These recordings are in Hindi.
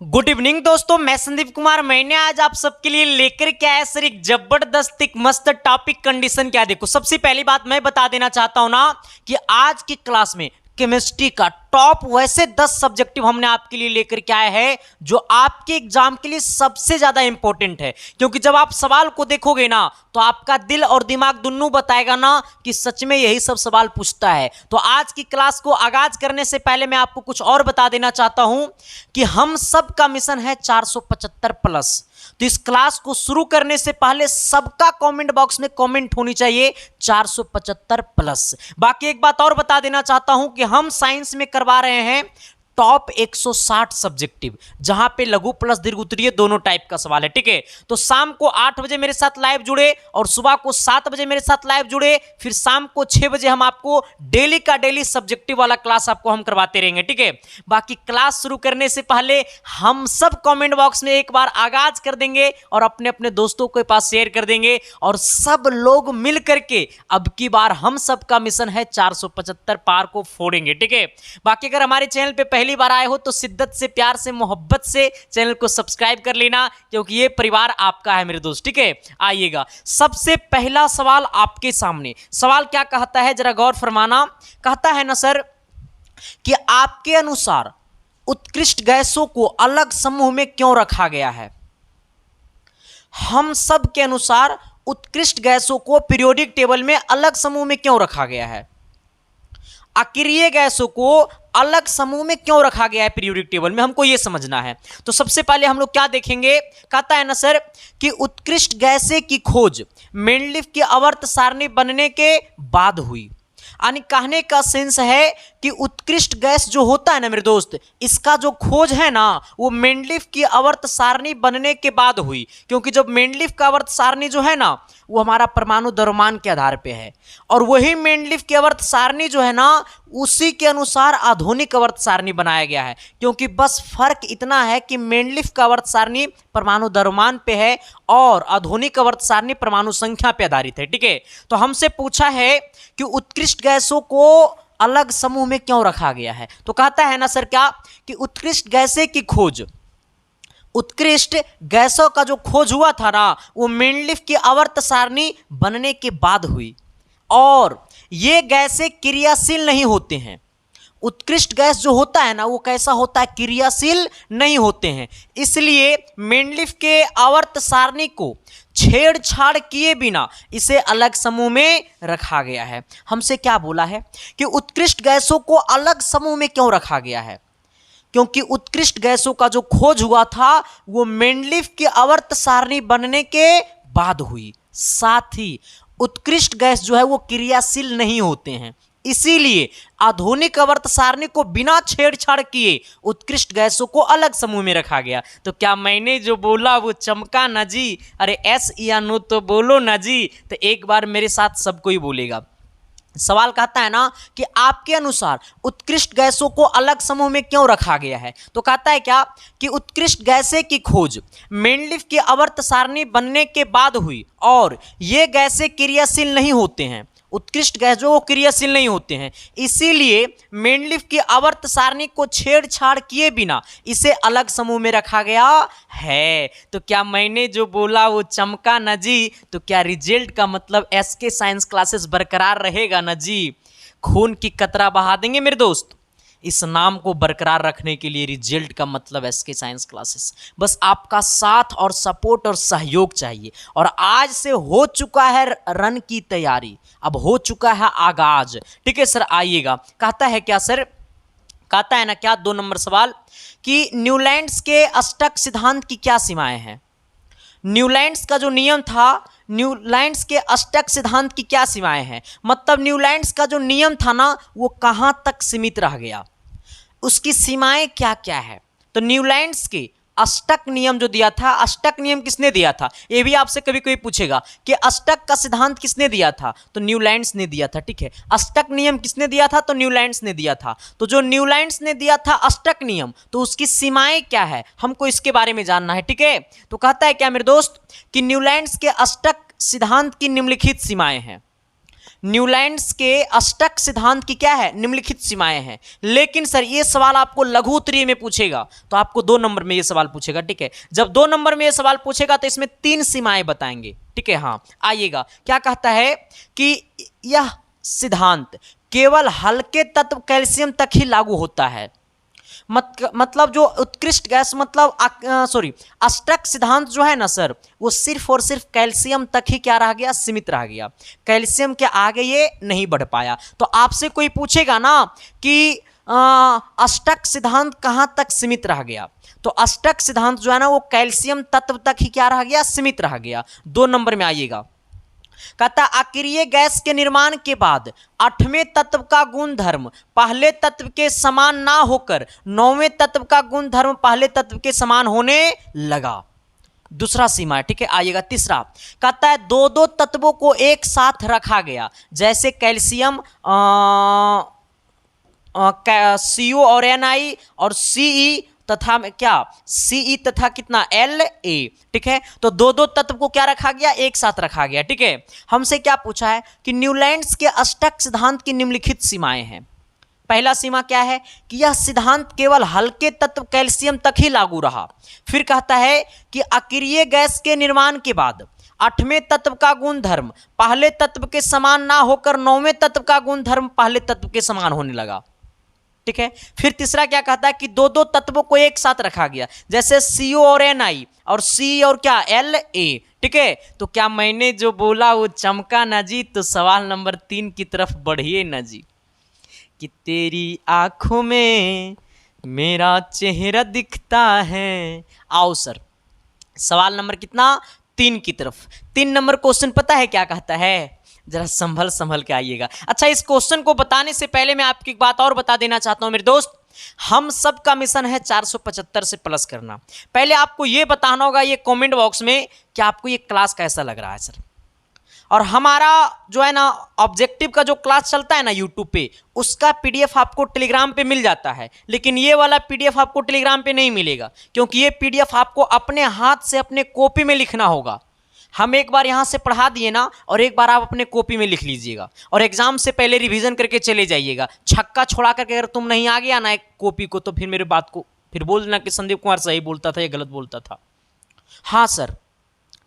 गुड इवनिंग दोस्तों, मैं संदीप कुमार। मैंने आज आप सबके लिए लेकर के आया सर एक जबरदस्त एक मस्त टॉपिक। कंडीशन क्या देखो, सबसे पहली बात मैं बता देना चाहता हूं ना कि आज की क्लास में केमिस्ट्री का टॉप वैसे 10 सब्जेक्टिव हमने आपके लिए लेकर के आए हैं जो आपके एग्जाम के लिए सबसे ज्यादा इंपॉर्टेंट है। क्योंकि जब आप सवाल को देखोगे ना तो आपका दिल और दिमाग दोनों बताएगा ना कि सच में यही सब सवाल पूछता है। तो आज की क्लास को आगाज करने से पहले मैं आपको कुछ और बता देना चाहता हूं कि हम सब का मिशन है 475 प्लस। तो इस क्लास को शुरू करने से पहले सबका कमेंट बॉक्स में कमेंट होनी चाहिए 475 प्लस। बाकी एक बात और बता देना चाहता हूं कि हम साइंस में करवा रहे हैं टॉप 160 सब्जेक्टिव, जहां पे लघु प्लस दीर्घ उत्तरीय दोनों टाइप का सवाल है। ठीक है, तो शाम को 8 बजे मेरे साथ लाइव जुड़े और सुबह को 7 बजे मेरे साथ लाइव जुड़े, फिर शाम को 6 बजे हम आपको डेली का डेली सब्जेक्टिव वाला क्लास आपको हम करवाते रहेंगे। ठीक है, बाकी क्लास शुरू करने से पहले हम सब कमेंट बॉक्स में एक बार आगाज कर देंगे और अपने अपने दोस्तों के पास शेयर कर देंगे और सब लोग मिल करके अब की बार हम सब का मिशन है 475 पार को फोड़ेंगे। ठीक है, बाकी अगर हमारे चैनल पे पहली बार आए हो तो शिद्दत से, प्यार से, मोहब्बत से चैनल को सब्सक्राइब कर लेना, क्योंकि ये परिवार आपका है मेरे दोस्त। ठीक है, आइएगा, सबसे पहला सवाल आपके सामने। सवाल क्या कहता है जरा गौर फरमाना। कहता है ना सर कि आपके अनुसार उत्कृष्ट गैसों को अलग समूह में क्यों रखा गया है। हम सब के अनुसार उत्कृष्ट गैसों को पीरियोडिक टेबल में अलग समूह में क्यों रखा गया है। अक्रिय गैसों को अलग समूह में क्यों रखा गया है पीरियोडिक टेबल में, हमको यह समझना है। तो सबसे पहले हम लोग क्या देखेंगे। कहता है ना सर कि उत्कृष्ट गैसें की खोज मेंडलीफ की आवर्त सारणी बनने के बाद हुई। यानी कहने का सेंस है कि उत्कृष्ट गैस जो होता है ना मेरे दोस्त, इसका जो खोज है ना वो मेंडलीफ की आवर्त सारणी बनने के बाद हुई। क्योंकि जब मेंडलीफ का आवर्त सारणी जो है ना वो हमारा परमाणु द्रव्यमान के आधार पे है, और वही मेंडलीफ की आवर्त सारणी जो है ना उसी के अनुसार आधुनिक आवर्त सारणी बनाया गया है। क्योंकि बस फर्क इतना है कि मेंडलीफ का आवर्त सारणी परमाणु द्रव्यमान पे है और आधुनिक आवर्त सारणी परमाणु संख्या पे आधारित है। ठीक है, तो हमसे पूछा है कि उत्कृष्ट गैसों को अलग समूह में क्यों रखा गया है। तो कहता है ना सर क्या कि उत्कृष्ट गैसें की खोज, उत्कृष्ट गैसों का जो खोज हुआ था ना वो मेंडलीफ की आवर्त सारणी बनने के बाद हुई, और ये गैसें क्रियाशील नहीं होते हैं। उत्कृष्ट गैस जो होता है ना वो कैसा होता है, क्रियाशील नहीं होते हैं। इसलिए मेंडलीफ के आवर्त सारणी को छेड़छाड़ किए बिना इसे अलग समूह में रखा गया है। हमसे क्या बोला है कि उत्कृष्ट गैसों को अलग समूह में क्यों रखा गया है। क्योंकि उत्कृष्ट गैसों का जो खोज हुआ था वो मेंडलीफ की आवर्त सारणी बनने के बाद हुई। साथ ही उत्कृष्ट गैस जो है वो क्रियाशील नहीं होते हैं, इसीलिए आधुनिक आवर्त सारणी को बिना छेड़छाड़ किए उत्कृष्ट गैसों को अलग समूह में रखा गया। तो क्या मैंने जो बोला वो चमका ना जी? अरे एस या नो तो बोलो ना जी। तो एक बार मेरे साथ सबको ही बोलेगा। सवाल कहता है ना कि आपके अनुसार उत्कृष्ट गैसों को अलग समूह में क्यों रखा गया है। तो कहता है क्या कि उत्कृष्ट गैसें की खोज मेंडलीफ की आवर्त सारणी बनने के बाद हुई और ये गैसें क्रियाशील नहीं होते हैं। उत्कृष्ट गैस जो क्रियाशील नहीं होते हैं, इसीलिए मेंडलीफ की आवर्त सारणी को छेड़छाड़ किए बिना इसे अलग समूह में रखा गया है। तो क्या मैंने जो बोला वो चमका ना जी? तो क्या रिजल्ट का मतलब एसके साइंस क्लासेस बरकरार रहेगा ना जी? खून की कतरा बहा देंगे मेरे दोस्त। इस नाम को बरकरार रखने के लिए रिजल्ट का मतलब एसके साइंस क्लासेस, बस आपका साथ और सपोर्ट और सहयोग चाहिए। और आज से हो चुका है रन की तैयारी, अब हो चुका है आगाज। ठीक है सर, आइएगा। कहता है क्या सर, कहता है ना क्या 2 नंबर सवाल कि न्यूलैंड्स के अष्टक सिद्धांत की क्या सीमाएं हैं। न्यूलैंड्स का जो नियम था, न्यूलैंड्स के अष्टक सिद्धांत की क्या सीमाएं हैं। मतलब न्यूलैंड्स का जो नियम था ना वो कहां तक सीमित रह गया, उसकी सीमाएं क्या क्या है। तो न्यूलैंड्स के अष्टक नियम जो दिया था, अष्टक नियम किसने दिया था, ये भी आपसे कभी कोई पूछेगा कि अष्टक का सिद्धांत किसने दिया था, तो न्यूलैंड्स ने दिया था। ठीक है, अष्टक नियम किसने दिया था, तो न्यूलैंड्स ने दिया था। तो जो न्यूलैंड्स ने दिया था अष्टक नियम, तो उसकी सीमाएं क्या है हमको इसके बारे में जानना है। ठीक है, तो कहता है क्या मेरे दोस्त कि न्यूलैंड्स के अष्टक सिद्धांत की निम्नलिखित सीमाएं हैं। न्यूलैंड्स के अष्टक सिद्धांत की क्या है, निम्नलिखित सीमाएं हैं। लेकिन सर ये सवाल आपको लघु उत्तरीय में पूछेगा तो आपको 2 नंबर में ये सवाल पूछेगा, ठीक है। जब 2 नंबर में ये सवाल पूछेगा तो इसमें 3 सीमाएं बताएंगे, ठीक है। हाँ आइएगा, क्या कहता है कि यह सिद्धांत केवल हल्के तत्व कैल्शियम तक ही लागू होता है। मतलब जो उत्कृष्ट गैस मतलब अष्टक सिद्धांत जो है ना सर, वो सिर्फ और सिर्फ कैल्शियम तक ही क्या रह गया, सीमित रह गया। कैल्शियम के आगे ये नहीं बढ़ पाया। तो आपसे कोई पूछेगा ना कि अष्टक सिद्धांत कहाँ तक सीमित रह गया, तो अष्टक सिद्धांत जो है ना वो कैल्शियम तत्व तक ही क्या रह गया, सीमित रह गया। 2 नंबर में आइएगा, कहता अक्रिय गैस के निर्माण के बाद 8वें तत्व का गुणधर्म पहले तत्व के समान ना होकर 9वें तत्व का गुणधर्म पहले तत्व के समान होने लगा। दूसरा सीमा है, ठीक है। आइएगा तीसरा, कहता है 2 तत्वों को एक साथ रखा गया, जैसे कैल्शियम CO और Na और Ce तथा क्या Ce तथा कितना La, ठीक है। तो 2 तत्व को क्या रखा गया, एक साथ रखा गया, ठीक है। हमसे क्या पूछा है कि न्यूलैंड्स के अष्टक सिद्धांत की निम्नलिखित सीमाएं हैं। पहला सीमा क्या है कि यह सिद्धांत केवल हल्के तत्व कैल्शियम तक ही लागू रहा। फिर कहता है कि अक्रिय गैस के निर्माण के बाद 8वें तत्व का गुणधर्म पहले तत्व के समान ना होकर 9वें तत्व का गुणधर्म पहले तत्व के समान होने लगा, ठीक है। फिर तीसरा क्या कहता है कि 2 तत्वों को एक साथ रखा गया, जैसे CO और Na और C और क्या La, ठीक है। तो क्या मैंने जो बोला वो चमका ना जी? तो सवाल नंबर 3 की तरफ बढ़िए ना जी, कि तेरी आंखों में मेरा चेहरा दिखता है। आओ सर सवाल नंबर कितना, 3 की तरफ। 3 नंबर क्वेश्चन पता है क्या कहता है, जरा संभल के आइएगा। अच्छा, इस क्वेश्चन को बताने से पहले मैं आपकी एक बात और बता देना चाहता हूं मेरे दोस्त, हम सब का मिशन है 475 से प्लस करना। पहले आपको यह बताना होगा ये कमेंट बॉक्स में कि आपको ये क्लास कैसा लग रहा है सर। और हमारा जो है ना ऑब्जेक्टिव का जो क्लास चलता है ना यूट्यूब पे, उसका PDF आपको टेलीग्राम पे मिल जाता है, लेकिन ये वाला PDF आपको टेलीग्राम पे नहीं मिलेगा, क्योंकि ये PDF आपको अपने हाथ से अपने कॉपी में लिखना होगा। हम एक बार यहाँ से पढ़ा दिए ना, और एक बार आप अपने कॉपी में लिख लीजिएगा, और एग्जाम से पहले रिवीजन करके चले जाइएगा। छक्का छोड़ा करके अगर तुम नहीं आ गया ना एक कॉपी को, तो फिर मेरे बात को फिर बोल देना कि संदीप कुमार सही बोलता था या गलत बोलता था। हाँ सर,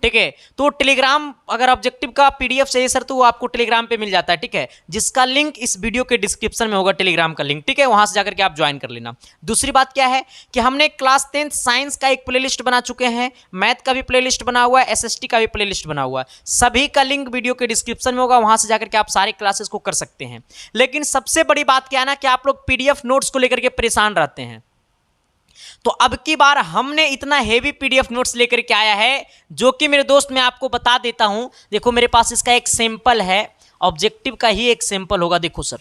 ठीक है। तो टेलीग्राम अगर ऑब्जेक्टिव का PDF चाहिए सर, तो वो आपको टेलीग्राम पे मिल जाता है, ठीक है, जिसका लिंक इस वीडियो के डिस्क्रिप्शन में होगा, टेलीग्राम का लिंक, ठीक है। वहां से जाकर के आप ज्वाइन कर लेना। दूसरी बात क्या है कि हमने क्लास 10th साइंस का एक प्लेलिस्ट बना चुके हैं, मैथ का भी प्लेलिस्ट बना हुआ है, SST का भी प्लेलिस्ट बना हुआ है। सभी का लिंक वीडियो के डिस्क्रिप्शन में होगा, वहां से जाकर के आप सारे क्लासेस को कर सकते हैं। लेकिन सबसे बड़ी बात क्या है ना कि आप लोग PDF नोट्स को लेकर के परेशान रहते हैं, तो अब की बार हमने इतना हेवी PDF नोट्स लेकर के आया है, जो कि मेरे दोस्त मैं आपको बता देता हूं। देखो मेरे पास इसका एक सैंपल है, ऑब्जेक्टिव का ही एक सैंपल होगा। देखो सर,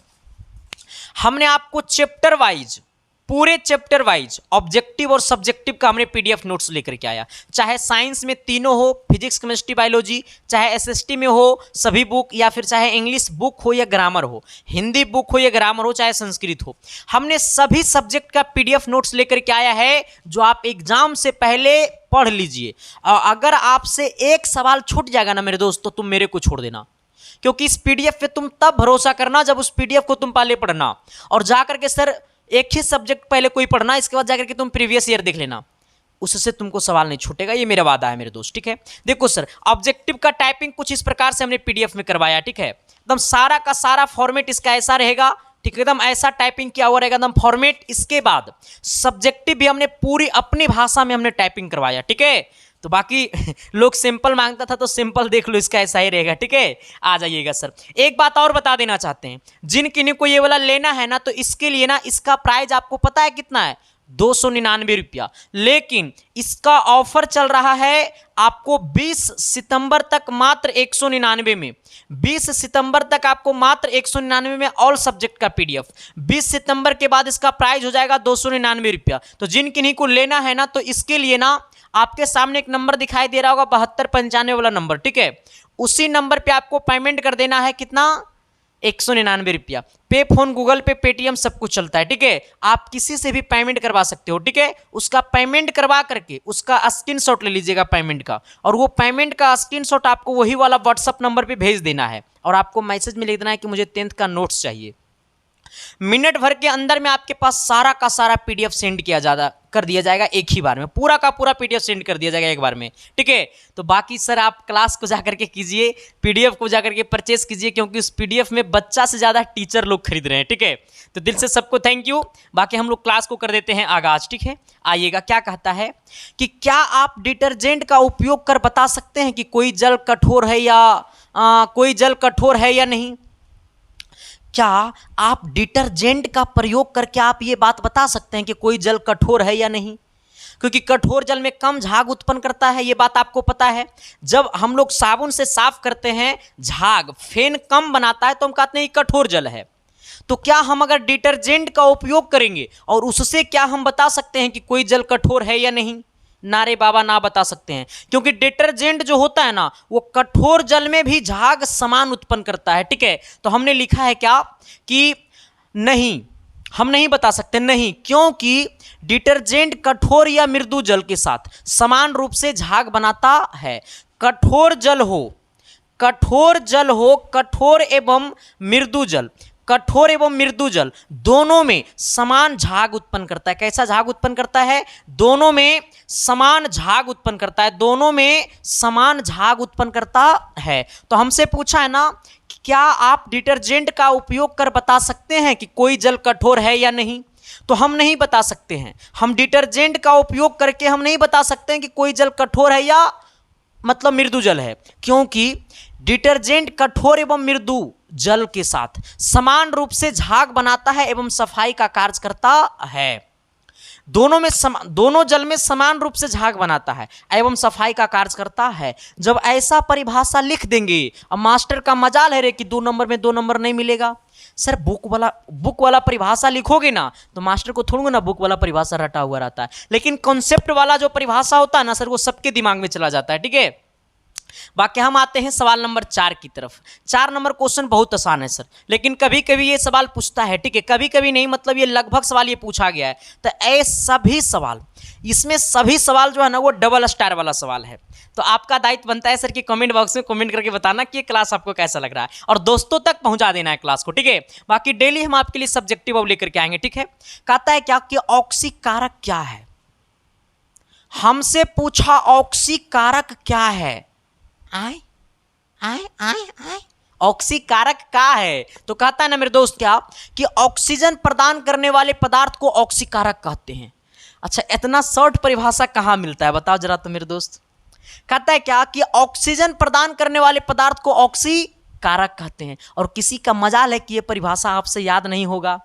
हमने आपको चैप्टर वाइज, पूरे चैप्टर वाइज ऑब्जेक्टिव और सब्जेक्टिव का हमने PDF नोट्स लेकर के आया। चाहे साइंस में तीनों हो, फिजिक्स केमिस्ट्री बायोलॉजी, चाहे SST में हो सभी बुक, या फिर चाहे इंग्लिश बुक हो या ग्रामर हो, हिंदी बुक हो या ग्रामर हो, चाहे संस्कृत हो, हमने सभी सब्जेक्ट का PDF नोट्स लेकर के आया है, जो आप एग्जाम से पहले पढ़ लीजिए। और अगर आपसे एक सवाल छूट जाएगा ना मेरे दोस्त, तो तुम मेरे को छोड़ देना, क्योंकि इस PDF पे तुम तब भरोसा करना जब उस PDF को तुम पहले पढ़ना, और जाकर के सर एक ही सब्जेक्ट पहले कोई पढ़ना, इसके बाद जाकर के तुम प्रीवियस ईयर देख लेना, उससे तुमको सवाल नहीं छूटेगा, ये मेरा वादा है मेरे दोस्त, ठीक है। देखो सर, ऑब्जेक्टिव का टाइपिंग कुछ इस प्रकार से हमने PDF में करवाया, ठीक है। एकदम सारा का सारा फॉर्मेट इसका ऐसा रहेगा, ठीक है, एकदम ऐसा टाइपिंग किया हुआ रहेगा एकदम फॉर्मेट। इसके बाद सब्जेक्टिव भी हमने पूरी अपनी भाषा में हमने टाइपिंग करवाया, ठीक है। तो बाकी लोग सिंपल मांगता था, तो सिंपल देख लो, इसका ऐसा ही रहेगा, ठीक है। आ जाइएगा सर। एक बात और बता देना चाहते हैं, जिन किन्हीं को ये वाला लेना है ना, तो इसके लिए ना इसका प्राइस आपको पता है कितना है, 299 रुपया। लेकिन इसका ऑफर चल रहा है आपको 20 सितंबर तक मात्र 199 में। 20 सितंबर तक आपको मात्र 199 में ऑल सब्जेक्ट का PDF। 20 सितंबर के बाद इसका प्राइस हो जाएगा 299 रुपया। तो जिन किन्हीं को लेना है ना, तो इसके लिए ना आपके सामने एक नंबर दिखाई दे रहा होगा 7295 वाला नंबर, ठीक है। उसी नंबर पे आपको पेमेंट कर देना है कितना, 199 रुपया। पे फोन, गूगल पे, पेटीएम सब कुछ चलता है, ठीक है। आप किसी से भी पेमेंट करवा सकते हो, ठीक है। उसका पेमेंट करवा करके उसका स्क्रीनशॉट ले लीजिएगा पेमेंट का, और वो पेमेंट का स्क्रीनशॉट आपको वही वाला व्हाट्सअप नंबर पे भेज देना है, और आपको मैसेज में लिख देना है कि मुझे 10th का नोट्स चाहिए। मिनट भर के अंदर में आपके पास सारा का सारा पीडीएफ सेंड कर दिया जाएगा एक ही बार में, पूरा का पूरा पीडीएफ सेंड कर दिया जाएगा एक बार में, ठीक है। तो बाकी सर आप क्लास को जाकर के कीजिए, पीडीएफ को जाकर के परचेस कीजिए, क्योंकि उस पीडीएफ में बच्चा से ज़्यादा टीचर लोग खरीद रहे हैं, ठीक है। तो दिल से सबको थैंक यू। बाकी हम लोग क्लास को कर देते हैं आगाज, ठीक है। आइएगा, क्या कहता है कि क्या आप डिटर्जेंट का उपयोग कर बता सकते हैं कि कोई जल कठोर है या नहीं। क्या आप डिटर्जेंट का प्रयोग करके आप ये बात बता सकते हैं कि कोई जल कठोर है या नहीं, क्योंकि कठोर जल में कम झाग उत्पन्न करता है, ये बात आपको पता है। जब हम लोग साबुन से साफ करते हैं, झाग फेन कम बनाता है, तो हम कहते हैं ये कठोर जल है। तो क्या हम अगर डिटर्जेंट का उपयोग करेंगे और उससे क्या हम बता सकते हैं कि कोई जल कठोर है या नहीं। ना रे बाबा, ना बता सकते हैं, क्योंकि डिटर्जेंट जो होता है ना, वो कठोर जल में भी झाग समान उत्पन्न करता है, ठीक है। तो हमने लिखा है क्या कि नहीं, हम नहीं बता सकते, नहीं, क्योंकि डिटर्जेंट कठोर या मृदु जल के साथ समान रूप से झाग बनाता है। कठोर एवं मृदु जल दोनों में समान झाग उत्पन्न करता है। कैसा झाग उत्पन्न करता है? दोनों में समान झाग उत्पन्न करता है। तो हमसे पूछा है ना, क्या आप डिटर्जेंट का उपयोग कर बता सकते हैं कि कोई जल कठोर है या नहीं। तो हम नहीं बता सकते हैं, हम डिटर्जेंट का उपयोग करके हम नहीं बता सकते हैं कि कोई जल कठोर है या मतलब मृदु जल है, क्योंकि डिटर्जेंट कठोर एवं मृदु जल के साथ समान रूप से झाग बनाता है एवं सफाई का कार्य करता है। दोनों जल में समान रूप से झाग बनाता है एवं सफाई का कार्य करता है। जब ऐसा परिभाषा लिख देंगे, अब मास्टर का मजाल है रे कि 2 नंबर में 2 नंबर नहीं मिलेगा। सर बुक वाला परिभाषा लिखोगे ना, तो मास्टर को थोड़ा ना बुक वाला परिभाषा रटा हुआ रहता है, लेकिन कॉन्सेप्ट वाला जो परिभाषा होता है ना सर, वो सबके दिमाग में चला जाता है, ठीक है। बाकी हम आते हैं सवाल नंबर 4 की तरफ। 4 नंबर क्वेश्चन बहुत आसान है सर, लेकिन कभी कभी ये सवाल पूछता है, ठीक है, कभी कभी नहीं, मतलब ये लगभग सवाल ये पूछा गया है। तो इसमें सभी सवाल जो है ना, वो डबल स्टार वाला सवाल है। तो आपका दायित्व बनता है सर कि कमेंट बॉक्स में कमेंट करके बताना कि ये क्लास आपको कैसा लग रहा है, और दोस्तों तक पहुंचा देना है क्लास को, ठीक है। बाकी डेली हम आपके लिए सब्जेक्टिव अब लेकर के आएंगे, ठीक है। कहता है क्या कि ऑक्सीकारक क्या है। हमसे पूछा ऑक्सीकारक क्या है। ऑक्सीकारक क्या है, तो कहता है ना मेरे दोस्त क्या कि ऑक्सीजन प्रदान करने वाले पदार्थ को ऑक्सीकारक कहते हैं। अच्छा, इतना शॉर्ट परिभाषा कहाँ मिलता है बताओ जरा तो मेरे दोस्त। कहता है क्या कि ऑक्सीजन प्रदान करने वाले पदार्थ को ऑक्सीकारक कहते हैं, और किसी का मजाल है कि यह परिभाषा आपसे याद नहीं होगा,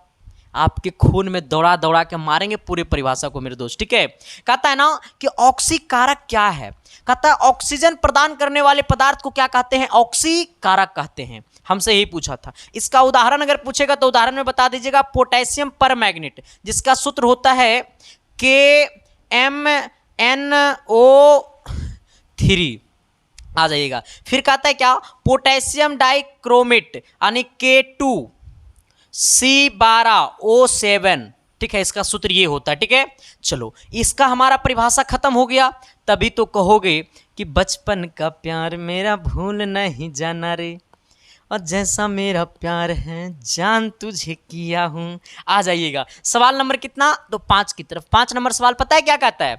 आपके खून में दौड़ा दौड़ा के मारेंगे पूरे परिभाषा को मेरे दोस्त, ठीक है। कहता है ना कि ऑक्सीकारक क्या है, कहता है ऑक्सीजन प्रदान करने वाले पदार्थ को क्या कहते हैं, ऑक्सीकारक कहते हैं। हमसे यही पूछा था। इसका उदाहरण अगर पूछेगा तो उदाहरण में बता दीजिएगा, पोटेशियम परमैंगनेट, जिसका सूत्र होता है KMnO3। आ जाइएगा। फिर कहता है क्या, पोटेशियम डाइक्रोमेट यानी K2C12O7, ठीक है, इसका सूत्र ये होता है, ठीक है। चलो, इसका हमारा परिभाषा खत्म हो गया। तभी तो कहोगे कि बचपन का प्यार मेरा भूल नहीं जाना रे, और जैसा मेरा प्यार है जान तुझे किया हूं। आ जाइएगा सवाल नंबर कितना, तो 5 की तरफ। 5 नंबर सवाल पता है क्या कहता है।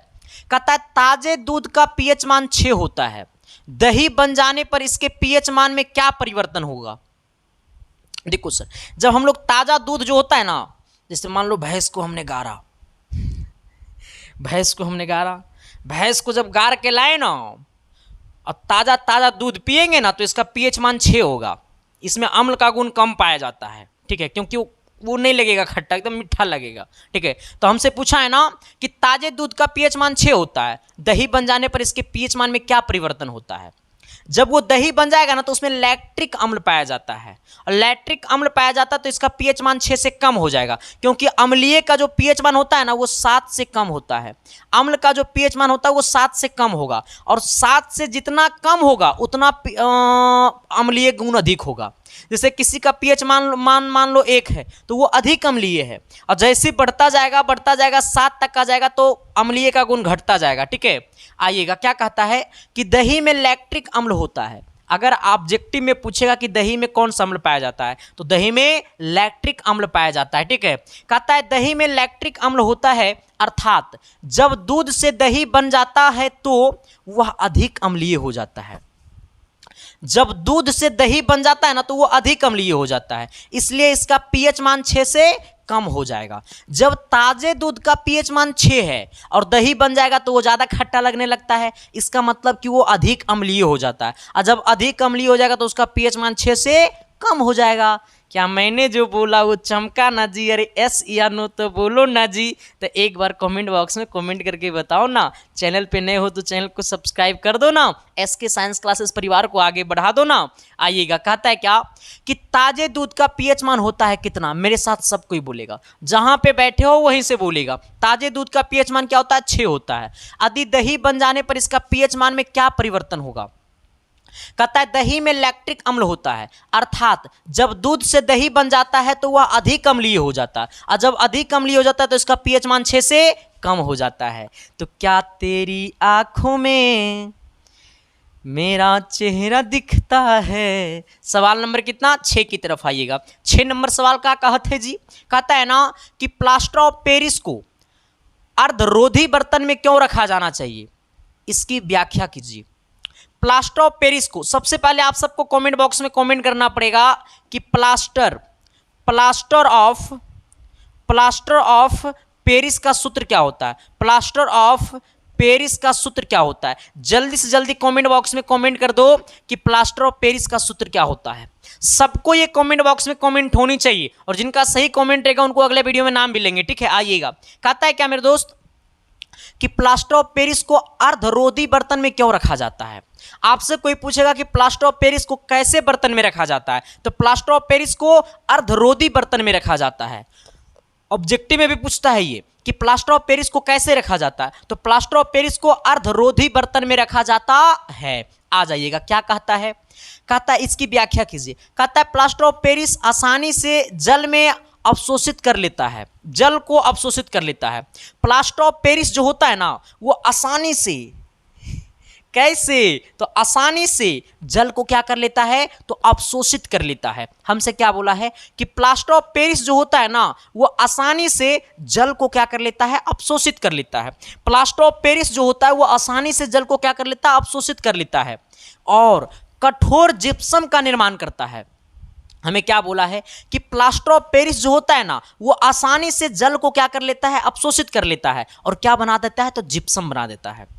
कहता है ताजे दूध का पीएच मान 6 होता है, दही बन जाने पर इसके पीएच मान में क्या परिवर्तन होगा। देखो सर, जब हम लोग ताजा दूध जो होता है ना, जैसे मान लो भैंस को हमने गारा, भैंस को जब गार के लाए ना और ताजा दूध पिएंगे ना, तो इसका पीएच मान 6 होगा। इसमें अम्ल का गुण कम पाया जाता है, ठीक है, क्योंकि वो नहीं लगेगा खट्टा, एकदम मीठा लगेगा, ठीक है। तो हमसे पूछा है ना कि ताजे दूध का पीएच मान 6 होता है, दही बन जाने पर इसके पीएच मान में क्या परिवर्तन होता है। जब वो दही बन जाएगा ना, तो उसमें लैक्टिक अम्ल पाया जाता है, और लैक्टिक अम्ल पाया जाता है तो इसका पीएच मान 6 से कम हो जाएगा, क्योंकि अम्लीय का जो पीएच मान होता है ना, वो 7 से कम होता है। अम्ल का जो पीएच मान होता है वो 7 से कम होगा, और 7 से जितना कम होगा उतना अम्लीय गुण अधिक होगा। जैसे किसी का पीएच मान लो 1 है तो वो अधिक अम्लीय है, और जैसे बढ़ता जाएगा 7 तक आ जाएगा तो अम्लीय का गुण घटता जाएगा। ठीक है, आइएगा क्या कहता है कि दही में लैक्टिक अम्ल होता है। अगर ऑब्जेक्टिव में पूछेगा कि दही में कौन सा अम्ल पाया जाता है तो दही में लैक्टिक अम्ल पाया जाता है। ठीक है, कहता है दही में लैक्टिक अम्ल होता है, अर्थात जब दूध से दही बन जाता है तो वह अधिक अम्लीय हो जाता है। जब दूध से दही बन जाता है ना तो वो अधिक अम्लीय हो जाता है, इसलिए इसका पीएच मान 6 से कम हो जाएगा। जब ताजे दूध का पीएच मान 6 है और दही बन जाएगा तो वो ज़्यादा खट्टा लगने लगता है, इसका मतलब कि वो अधिक अम्लीय हो जाता है, और जब अधिक अम्लीय हो जाएगा तो उसका पीएच मान 6 से कम हो जाएगा। क्या मैंने जो बोला वो चमका ना जी? अरे एस या नो तो बोलो ना जी। तो एक बार कमेंट बॉक्स में कमेंट करके बताओ ना। चैनल पे नए हो तो चैनल को सब्सक्राइब कर दो ना, एसके साइंस क्लासेस परिवार को आगे बढ़ा दो ना। आइएगा, कहता है क्या कि ताजे दूध का पीएच मान होता है कितना? मेरे साथ सब कोई बोलेगा, जहां पे बैठे हो वहीं से बोलेगा। ताजे दूध का पीएच मान क्या होता है? 6 होता है। यदि दही बन जाने पर इसका पीएच मान में क्या परिवर्तन होगा? कहता है दही में लैक्टिक अम्ल होता है, अर्थात जब दूध से दही बन जाता है तो वह अधिक अम्लीय हो जाता है, और जब अधिक अम्लीय हो जाता है तो इसका पीएच मान 6 से कम हो जाता है। तो क्या तेरी आंखों में मेरा चेहरा दिखता है? सवाल नंबर कितना? 6 की तरफ आइएगा। 6 नंबर सवाल का कहते हैं जी, कहता है ना कि प्लास्टर ऑफ पेरिस को अर्धरोधी बर्तन में क्यों रखा जाना चाहिए, इसकी व्याख्या कीजिए। प्लास्टर ऑफ पेरिस को सबसे पहले आप सबको कमेंट बॉक्स में कमेंट करना पड़ेगा कि प्लास्टर ऑफ पेरिस का सूत्र क्या होता है। प्लास्टर ऑफ पेरिस का सूत्र क्या होता है? जल्दी से जल्दी कमेंट बॉक्स में कमेंट कर दो कि प्लास्टर ऑफ पेरिस का सूत्र क्या होता है। सबको ये कमेंट बॉक्स में कमेंट होनी चाहिए, और जिनका सही कमेंट रहेगा उनको अगले वीडियो में नाम मिलेंगे। ठीक है, आइएगा, कहता है क्या मेरे दोस्त कि प्लास्टर ऑफ पेरिस को अर्धरोधी बर्तन में क्यों रखा जाता है। आपसे कोई पूछेगा कि प्लास्टर ऑफ पेरिस को कैसे बर्तन में रखा जाता है, तो प्लास्टर ऑफ पेरिस को अर्धरोधी बर्तन में रखा जाता है। ऑब्जेक्टिव में भी पूछता है ये कि प्लास्टर ऑफ पेरिस को कैसे रखा जाता है, तो प्लास्टर ऑफ पेरिस को अर्धरोधी बर्तन में रखा जाता है। आ जाइएगा, क्या कहता है? कहता है इसकी व्याख्या कीजिए। कहता है प्लास्टर ऑफ पेरिस आसानी से जल में अवशोषित कर लेता है, जल को अवशोषित कर लेता है। प्लास्टर ऑफ पेरिस जो होता है ना वो आसानी से, कैसे? तो आसानी से जल को क्या कर लेता है? तो अवशोषित कर लेता है। हमसे क्या बोला है कि प्लास्टर ऑफ पेरिस जो होता है ना वो आसानी से जल को क्या कर लेता है? अवशोषित कर लेता है। प्लास्टर ऑफ पेरिस जो होता है वो आसानी से जल को क्या कर लेता है? अवशोषित कर लेता है, और कठोर जिप्सम का निर्माण करता है। हमें क्या बोला है कि प्लास्टर ऑफ पेरिस जो होता है ना वो आसानी से जल को क्या कर लेता है? अवशोषित कर लेता है, और क्या बना देता है? तो जिप्सम बना देता है।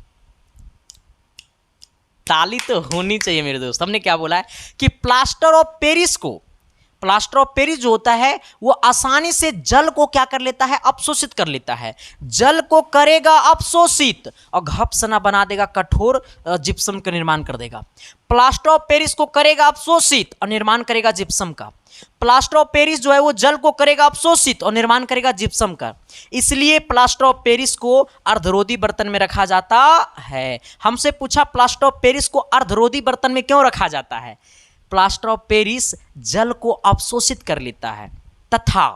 ताली तो होनी चाहिए मेरे दोस्त। हमने क्या बोला है कि प्लास्टर ऑफ पेरिस जो होता है वो आसानी से जल को क्या कर लेता है? अवशोषित कर लेता है। जल को करेगा अवशोषित और घपसना बना देगा, कठोर जिप्सम का निर्माण कर देगा। प्लास्टर ऑफ पेरिस को करेगा अवशोषित और निर्माण करेगा जिप्सम का। प्लास्टर ऑफ पेरिस जो है वो जल को करेगा अवशोषित और निर्माण करेगा जिप्सम का, इसलिए प्लास्टर ऑफ पेरिस को अर्धरोधी बर्तन में रखा जाता है। हमसे पूछा प्लास्टर ऑफ पेरिस को अर्धरोधी बर्तन में क्यों रखा जाता है? प्लास्टर ऑफ पेरिस जल को अवशोषित कर लेता है तथा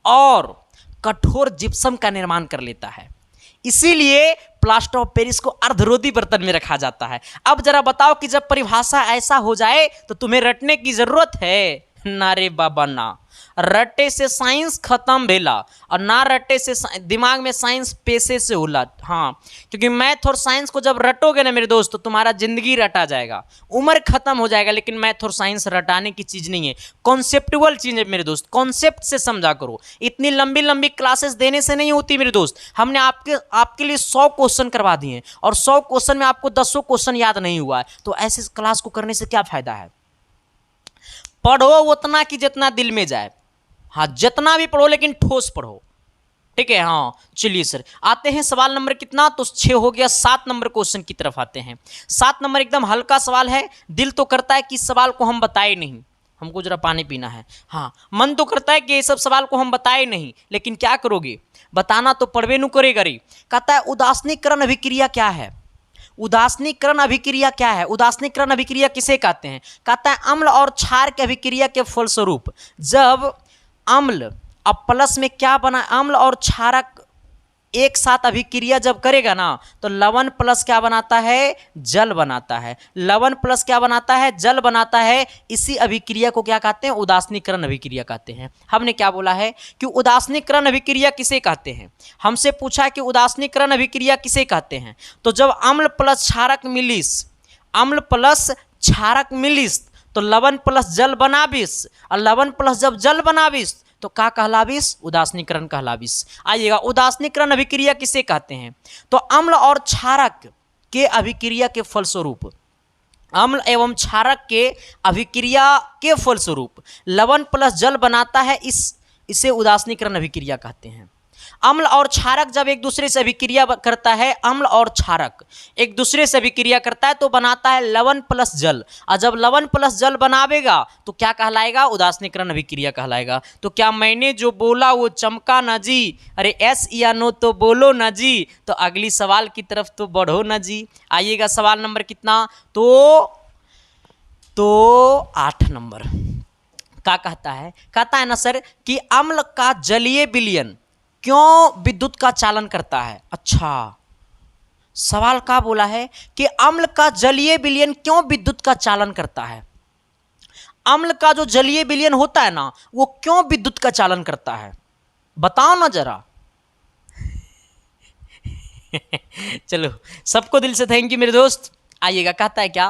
और कठोर जिप्सम का निर्माण कर लेता है, इसीलिए प्लास्टर ऑफ पेरिस को अर्धरोधी बर्तन में रखा जाता है। अब जरा बताओ कि जब परिभाषा ऐसा हो जाए तो तुम्हें रटने की जरूरत है? ना रे बाबा ना, रटे से साइंस खत्म भेला और ना रटे से दिमाग में साइंस पैसे से होला। हाँ, क्योंकि मैथ और साइंस को जब रटोगे ना मेरे दोस्त तो तुम्हारा जिंदगी रटा जाएगा, उम्र खत्म हो जाएगा। लेकिन मैथ और साइंस रटाने की चीज़ नहीं है, कॉन्सेप्टुअल चीज़ है मेरे दोस्त। कॉन्सेप्ट से समझा करो, इतनी लंबी लंबी क्लासेस देने से नहीं होती मेरे दोस्त। हमने आपके लिए 100 क्वेश्चन करवा दिए और 100 क्वेश्चन में आपको 10 क्वेश्चन याद नहीं हुआ है, तो ऐसे क्लास को करने से क्या फायदा है? पढ़ो उतना कि जितना दिल में जाए। हाँ, जितना भी पढ़ो लेकिन ठोस पढ़ो, ठीक है। हाँ चलिए सर, आते हैं सवाल नंबर कितना, तो 6 हो गया। 7 नंबर क्वेश्चन की तरफ आते हैं। 7 नंबर एकदम हल्का सवाल है। दिल तो करता है कि इस सवाल को हम बताए नहीं, हमको जरा पानी पीना है। हाँ, मन तो करता है कि ये सब सवाल को हम बताए नहीं, लेकिन क्या करोगे, बताना तो पड़वे नु करेगा रे। कहता है उदासीनीकरण अभिक्रिया क्या है? उदासीनीकरण अभिक्रिया क्या है? उदासीनीकरण अभिक्रिया किसे कहते हैं? कहता है अम्ल और क्षार की अभिक्रिया के फलस्वरूप जब अम्ल अब प्लस में क्या बना, अम्ल और क्षारक एक साथ अभिक्रिया जब करेगा ना तो लवण प्लस क्या बनाता है? जल बनाता है। लवण प्लस क्या बनाता है? जल बनाता है। इसी अभिक्रिया को क्या कहते हैं? उदासीनीकरण अभिक्रिया कहते हैं। हमने क्या बोला है कि उदासीनीकरण अभिक्रिया किसे कहते हैं? हमसे पूछा कि उदासीनीकरण अभिक्रिया किसे कहते हैं? तो जब अम्ल प्लस क्षारक मिलिस, अम्ल प्लस क्षारक मिलिस तो लवण प्लस जल बनाविस, और लवण प्लस जब जल बनाविस तो क्या कहलाविस? उदासीनीकरण कहलाविस। आइएगा, उदासीनीकरण अभिक्रिया किसे कहते हैं? तो अम्ल और क्षारक के अभिक्रिया के फलस्वरूप, अम्ल एवं क्षारक के अभिक्रिया के फलस्वरूप लवण प्लस जल बनाता है, इसे उदासीनीकरण अभिक्रिया कहते हैं। अम्ल और क्षारक जब एक दूसरे से अभिक्रिया करता है, अम्ल और क्षारक एक दूसरे से अभिक्रिया करता है तो बनाता है लवण प्लस जल, और जब लवण प्लस जल बनावेगा तो क्या कहलाएगा? उदासीनीकरण अभिक्रिया कहलाएगा। तो क्या मैंने जो बोला वो चमका ना जी? अरे यस या नो तो बोलो ना जी। तो अगली सवाल की तरफ तो बढ़ो ना जी। आइएगा, सवाल नंबर कितना? तो 8 नंबर। क्या कहता है? कहता है ना सर कि अम्ल का जलीय विलयन क्यों विद्युत का चालन करता है? अच्छा, सवाल क्या बोला है कि अम्ल का जलीय विलयन क्यों विद्युत का चालन करता है? अम्ल का जो जलीय विलयन होता है ना वो क्यों विद्युत का चालन करता है? बताओ ना जरा। चलो, सबको दिल से थैंक यू मेरे दोस्त। आइएगा, कहता है क्या?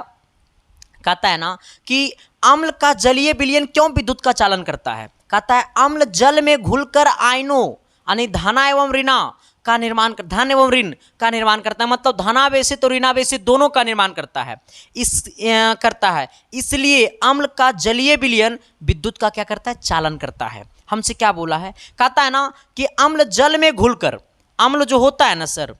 कहता है ना कि अम्ल का जलीय विलयन क्यों विद्युत का चालन करता है? कहता है अम्ल जल में घुलकर आयनों यानी धना एवं ऋणा का निर्माण, धन एवं ऋण का निर्माण करता है। मतलब धनावेशित और ऋणावेशित दोनों का निर्माण करता है। इसलिए अम्ल का जलीय विलयन विद्युत का क्या करता है? चालन करता है। हमसे क्या बोला है? कहता है ना कि अम्ल जल में घुलकर, अम्ल जो होता है ना सर,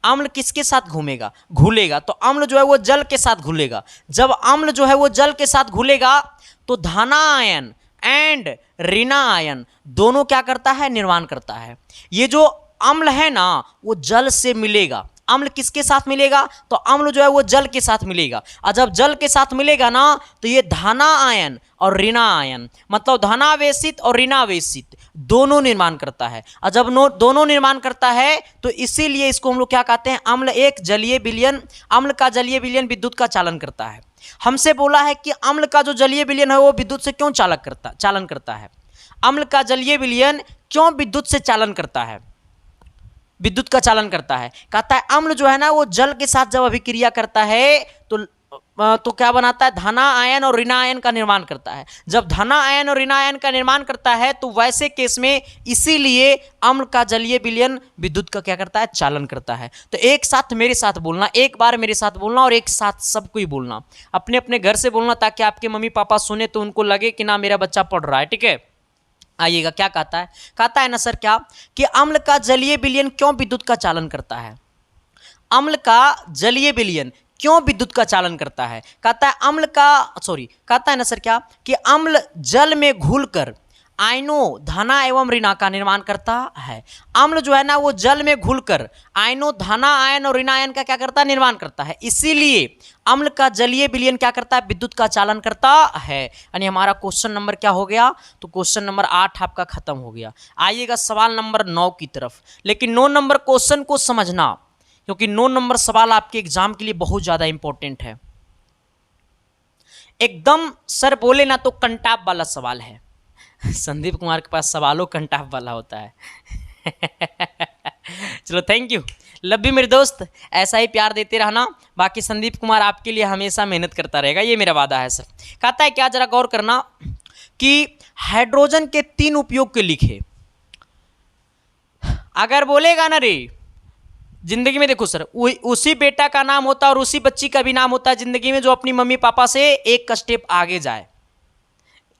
अम्ल किसके साथ घुलेगा? तो अम्ल जो है वो जल के साथ घुलेगा। जब अम्ल जो है वो जल के साथ घुलेगा तो धना आयन एंड ऋणा आयन दोनों क्या करता है? निर्माण करता है। ये जो अम्ल है ना वो जल से मिलेगा। अम्ल किसके साथ मिलेगा? तो अम्ल जो है वो जल के साथ मिलेगा, और जब जल के साथ मिलेगा ना तो ये धना आयन और ऋणा आयन मतलब धनावेशित और ऋणावेशित दोनों निर्माण करता है। और जब दोनों निर्माण करता है तो इसीलिए इसको हम लोग क्या कहते हैं? अम्ल एक जलीय विलयन, अम्ल का जलीय विलयन विद्युत का चालन करता है। हमसे बोला है कि अम्ल का जो जलीय विलयन है वो विद्युत से क्यों चालन करता है? अम्ल का जलीय विलयन क्यों विद्युत से चालन करता है? विद्युत का चालन करता है। कहता है अम्ल जो है ना वो जल के साथ जब अभिक्रिया करता है तो क्या बनाता है? धना आयन और ऋणा आयन का निर्माण करता है। जब धना आयन और ऋणा आयन का निर्माण करता है तो वैसे केस में इसीलिए अम्ल का जलीय विलयन विद्युत का क्या करता है? चालन करता है। तो एक साथ मेरे साथ बोलना, एक बार मेरे साथ बोलना और एक साथ सबको ही बोलना, अपने अपने घर से बोलना ताकि आपके मम्मी पापा सुने तो उनको लगे कि ना मेरा बच्चा पढ़ रहा है। ठीक है, आइएगा, क्या कहता है? कहता है ना सर क्या कि अम्ल का जलीय विलयन क्यों विद्युत का चालन करता है? अम्ल का जलीय विलयन क्यों विद्युत का चालन करता है? कहता है कहता है ना सर क्या कि अम्ल जल में घुलकर आयनों धना एवं ऋणा का निर्माण करता है। अम्ल जो है ना वो जल में घुलकर आयनों धना आयन और ऋणा आयन का क्या करता है? निर्माण करता है। इसीलिए अम्ल का जलीय विलयन क्या करता है? विद्युत का चालन करता है। यानी हमारा क्वेश्चन नंबर क्या हो गया? तो क्वेश्चन नंबर 8 आपका खत्म हो गया। आइएगा सवाल नंबर 9 की तरफ। लेकिन 9 नंबर क्वेश्चन को समझना, क्योंकि 9 नंबर सवाल आपके एग्जाम के लिए बहुत ज्यादा इंपॉर्टेंट है। एकदम सर बोले ना तो कंटाप वाला सवाल है। संदीप कुमार के पास सवालों कंटाप वाला होता है। चलो, थैंक यू, लव यू मेरे दोस्त, ऐसा ही प्यार देते रहना। बाकी संदीप कुमार आपके लिए हमेशा मेहनत करता रहेगा, ये मेरा वादा है सर। कहता है क्या? जरा गौर करना कि हाइड्रोजन के 3 उपयोग के लिखे। अगर बोलेगा ना रे जिंदगी में, देखो सर, उसी बेटा का नाम होता है और उसी बच्ची का भी नाम होता है जिंदगी में जो अपनी मम्मी पापा से एक स्टेप आगे जाए।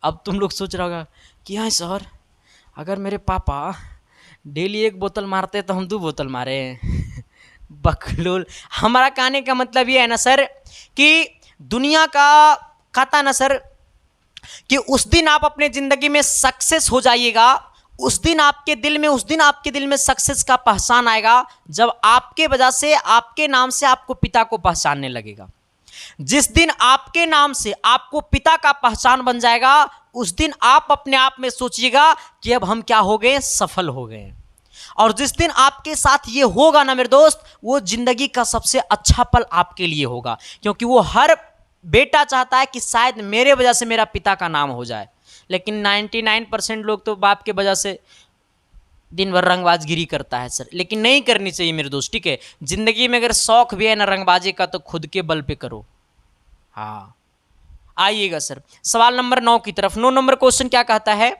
अब तुम लोग सोच रहे होगा कि हाँ सर, अगर मेरे पापा डेली 1 बोतल मारते तो हम 2 बोतल मारे। बकलोल। हमारा कहने का मतलब ये है ना सर कि दुनिया का कहता ना सर कि उस दिन आप अपने जिंदगी में सक्सेस हो जाइएगा, उस दिन आपके दिल में सक्सेस का पहचान आएगा जब आपके वजह से, आपके नाम से आपको पिता को पहचानने लगेगा। जिस दिन आपके नाम से आपको पिता का पहचान बन जाएगा, उस दिन आप अपने आप में सोचिएगा कि अब हम क्या हो गए, सफल हो गए। और जिस दिन आपके साथ ये होगा ना मेरे दोस्त, वो जिंदगी का सबसे अच्छा पल आपके लिए होगा, क्योंकि वो हर बेटा चाहता है कि शायद मेरे वजह से मेरा पिता का नाम हो जाए। लेकिन 99% लोग तो बाप के वजह से दिन भर रंगबाजगिरी करता है सर, लेकिन नहीं करनी चाहिए मेरे दोस्त, ठीक है। जिंदगी में अगर शौक भी है ना रंगबाजी का, तो खुद के बल पे करो। हाँ, आइएगा सर सवाल नंबर 9 की तरफ। 9 नंबर क्वेश्चन क्या कहता है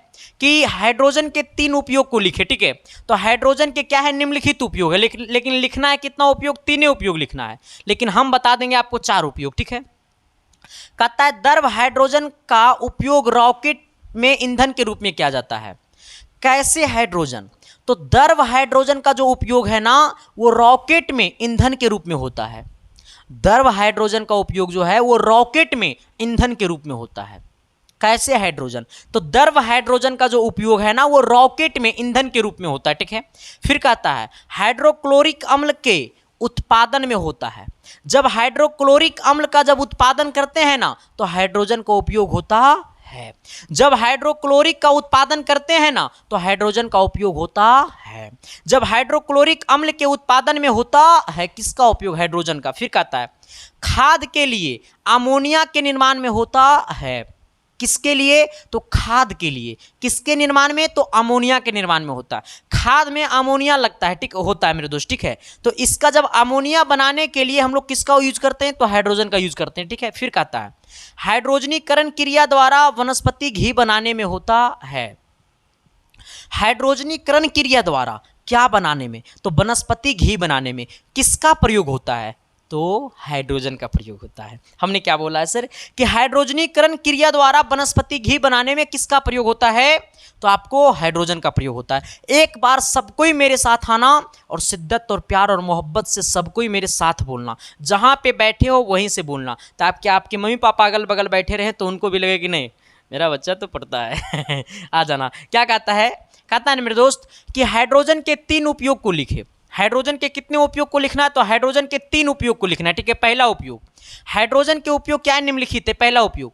कि हाइड्रोजन के 3 उपयोग को लिखे, ठीक है। तो हाइड्रोजन के क्या है, निम्नलिखित उपयोग है, लेकिन लिखना है कितना उपयोग, 3 उपयोग लिखना है, लेकिन हम बता देंगे आपको 4 उपयोग, ठीक है। कहता है द्रव हाइड्रोजन का उपयोग रॉकेट में ईंधन के रूप में किया जाता है। कैसे हाइड्रोजन, तो द्रव हाइड्रोजन का जो उपयोग है ना, वो रॉकेट में ईंधन के रूप में होता है। द्रव हाइड्रोजन का उपयोग जो है वो रॉकेट में ईंधन के रूप में होता है। कैसे हाइड्रोजन, तो द्रव हाइड्रोजन का जो उपयोग है ना, वो रॉकेट में ईंधन के रूप में होता है, ठीक है। फिर कहता है हाइड्रोक्लोरिक अम्ल के उत्पादन में होता है। जब हाइड्रोक्लोरिक अम्ल का जब उत्पादन करते हैं ना, तो हाइड्रोजन का उपयोग होता है। जब हाइड्रोक्लोरिक का उत्पादन करते हैं ना, तो हाइड्रोजन का उपयोग होता है। जब हाइड्रोक्लोरिक अम्ल के उत्पादन में होता है, किसका उपयोग, हाइड्रोजन का। फिर कहता है खाद के लिए अमोनिया के निर्माण में होता है। किसके लिए, तो खाद के लिए। किसके निर्माण में, तो अमोनिया के निर्माण में होता है। खाद में अमोनिया लगता है, ठीक होता है मेरे दोस्त, ठीक है। तो इसका जब अमोनिया बनाने के लिए हम लोग किसका यूज करते हैं, तो हाइड्रोजन का यूज करते हैं, ठीक है। फिर कहता है हाइड्रोजनीकरण क्रिया द्वारा वनस्पति घी बनाने में होता है। हाइड्रोजनीकरण क्रिया द्वारा क्या बनाने में, तो वनस्पति घी बनाने में किसका प्रयोग होता है, तो हाइड्रोजन का प्रयोग होता है। हमने क्या बोला है सर कि हाइड्रोजनीकरण क्रिया द्वारा वनस्पति घी बनाने में किसका प्रयोग होता है, तो आपको हाइड्रोजन का प्रयोग होता है। एक बार सब कोई मेरे साथ आना और शिद्दत और प्यार और मोहब्बत से सब कोई मेरे साथ बोलना। जहाँ पे बैठे हो वहीं से बोलना, तो आपके मम्मी पापा अगल बगल बैठे रहे तो उनको भी लगे कि नहीं मेरा बच्चा तो पढ़ता है आ जाना। क्या कहता है ना मेरे दोस्त कि हाइड्रोजन के 3 उपयोग को लिखे। हाइड्रोजन के कितने उपयोग को लिखना है, तो हाइड्रोजन के 3 उपयोग को लिखना है, ठीक है। पहला उपयोग, हाइड्रोजन के उपयोग क्या है, निम्नलिखित है। पहला उपयोग,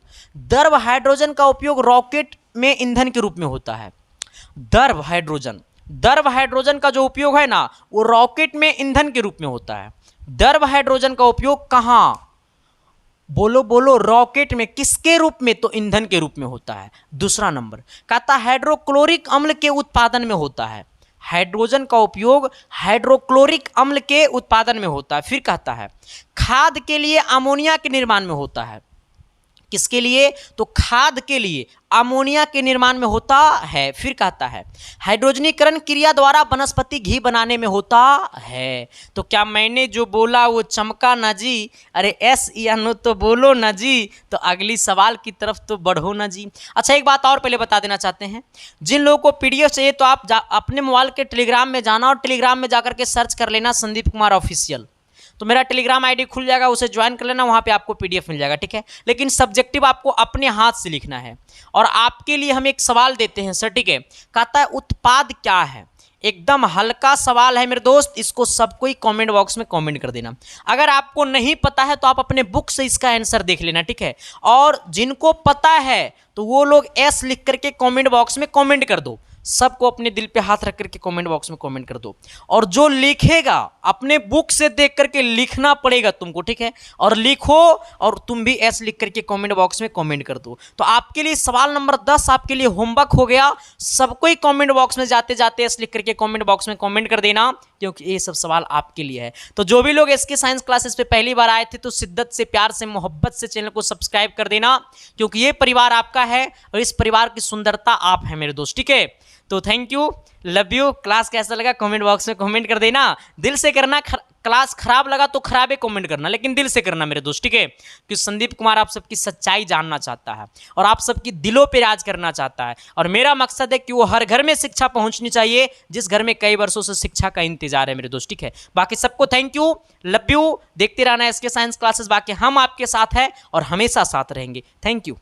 द्रव हाइड्रोजन का उपयोग रॉकेट में ईंधन के रूप में होता है। द्रव हाइड्रोजन का जो उपयोग है ना, वो रॉकेट में ईंधन के रूप में होता है। द्रव हाइड्रोजन का उपयोग कहाँ, बोलो रॉकेट में। किसके रूप में, तो ईंधन के रूप में होता है। दूसरा नंबर कहता हाइड्रोक्लोरिक अम्ल के उत्पादन में होता है। हाइड्रोजन का उपयोग हाइड्रोक्लोरिक अम्ल के उत्पादन में होता है। फिर कहता है खाद के लिए अमोनिया के निर्माण में होता है। किसके लिए, तो खाद के लिए अमोनिया के निर्माण में होता है। फिर कहता है हाइड्रोजनीकरण क्रिया द्वारा वनस्पति घी बनाने में होता है। तो क्या मैंने जो बोला वो चमका ना जी, अरे एस या नो तो बोलो ना जी, तो अगली सवाल की तरफ तो बढ़ो ना जी। अच्छा एक बात और पहले बता देना चाहते हैं, जिन लोगों को पीडीएफ चाहिए तो आप अपने मोबाइल के टेलीग्राम में जाना और टेलीग्राम में जाकर के सर्च कर लेना संदीप कुमार ऑफिशियल, तो मेरा टेलीग्राम आईडी खुल जाएगा, उसे ज्वाइन कर लेना, वहाँ पे आपको पीडीएफ मिल जाएगा, ठीक है। लेकिन सब्जेक्टिव आपको अपने हाथ से लिखना है। और आपके लिए हम एक सवाल देते हैं सर, ठीक है। कहता है उत्पाद क्या है, एकदम हल्का सवाल है मेरे दोस्त, इसको सब कोई कमेंट बॉक्स में कमेंट कर देना। अगर आपको नहीं पता है तो आप अपने बुक से इसका आंसर देख लेना, ठीक है। और जिनको पता है तो वो लोग एस लिख करके कमेंट बॉक्स में कमेंट कर दो। सबको अपने दिल पे हाथ रख करके कमेंट बॉक्स में कमेंट कर दो। और जो लिखेगा अपने बुक से देख करके लिखना पड़ेगा तुमको, ठीक है। और लिखो और तुम भी एस लिख करके कमेंट बॉक्स में कमेंट कर दो। तो आपके लिए सवाल नंबर 10 आपके लिए होमवर्क हो गया। सबको ही कमेंट बॉक्स में जाते जाते एस लिख करके कमेंट बॉक्स में कमेंट कर देना, क्योंकि ये सब सवाल आपके लिए है। तो जो भी लोग इसके साइंस क्लासेस पे पहली बार आए थे तो शिद्दत से, प्यार से, मोहब्बत से चैनल को सब्सक्राइब कर देना, क्योंकि ये परिवार आपका है और इस परिवार की सुंदरता आप है मेरे दोस्त, ठीक है। तो thank you, love you. Class कैसा लगा कमेंट बॉक्स में कमेंट कर देना। दिल से करना, क्लास खराब लगा तो खराबे कमेंट करना, लेकिन दिल से करना मेरे दोस्त, ठीक है। क्योंकि संदीप कुमार आप सबकी सच्चाई जानना चाहता है और आप सबकी दिलों पे राज करना चाहता है। और मेरा मकसद है कि वो हर घर में शिक्षा पहुंचनी चाहिए, जिस घर में कई वर्षों से शिक्षा का इंतजार है मेरे दोस्त, ठीक है। बाकी सबको थैंक यू, लव यू। देखते रहना इसके साइंस क्लासेस, बाकी हम आपके साथ हैं और हमेशा साथ रहेंगे। Thank you.